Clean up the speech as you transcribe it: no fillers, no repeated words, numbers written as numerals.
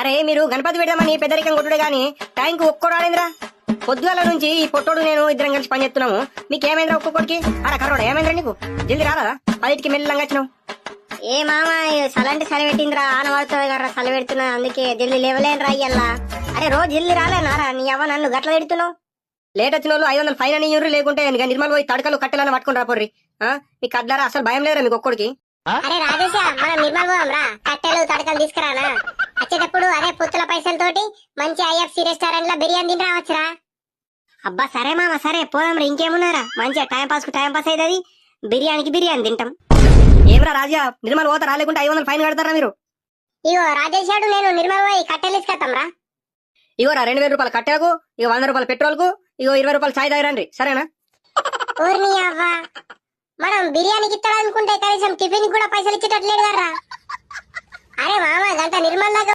అరే మీరు గణపతి పెడదామని పెద్దరికం కొట్టుడే గాని టైంకి ఒక్కడాలేంద్రా. పొద్దుగాల నుంచి ఈ పొట్టోడు నేను ఇద్దరం కలిసి పని చేస్తున్నాము. మీకేమైందిరా ఒక్కొక్కడికి? అరా కరోడా ఏమైందిరా నీకు? జల్ది రాదా? 10కి మెల్లంగా వచ్చినావు. ఏ మామ సలంటే చలి పెట్టిందిరా, ఆనవాడుతుంది కదా చలి పెడుతున్నా, అందుకే జల్ది లేవలేను రా అయ్యల్లా. అరే రోజు జల్ది రాలేనారా నీ అవ్వ నన్ను గట్ల పెడుతున్నావు? లేట్ వచ్చిన వాళ్ళు 500 ఫైన్ అని ఇవ్వరు, లేకుంటే నిర్మల్ పోయి తడకలు కట్టెలను పట్టుకుని రాపోర్రి. మీకు అడ్లారా అసలు భయం లేరా మీకు ఒక్కడికి? అరే రాజేశ మనం నిర్మల్ పోదాం రా, కట్టెలు తడకలు తీసుకురానా. వచ్చేటప్పుడు అదే పుత్తుల పైసలతోటి మంచి ఐఎఫ్సి రెస్టారెంట్ లో బిర్యానీ తిని రావచ్చురా. అబ్బా సరే మామ సరే పోదాం రా, ఇంకేమున్నారా మంచిగా టైం పాస్ కు టైం పాస్ అవుతుంది, బిర్యానీకి బిర్యానీ తింటాం. ఏమరా రాజా నిర్మల్ పోతా రాలేకుంటే 500 ఫైన్ కడతారా మీరు? ఇగో రాజేశాడు నేను నిర్మల్ పోయి కట్టెలు తీసుకొస్తాం రా. ఇగోరా 2000 రూపాయల కట్టెలకు, ఇగో 100 రూపాయల పెట్రోల్ కు, ఇగో 20 రూపాయలు చాయ్ తాగిరండి సరేనా? ఊరిని అవ్వ మనం బిర్యానీకి ఇస్తాడనుకుంటే కనీసం టిఫిన్ కూడా పైసలు ఇచ్చేటట్లేడు కదా. అరే మామ గంట నిర్మల్ దాకా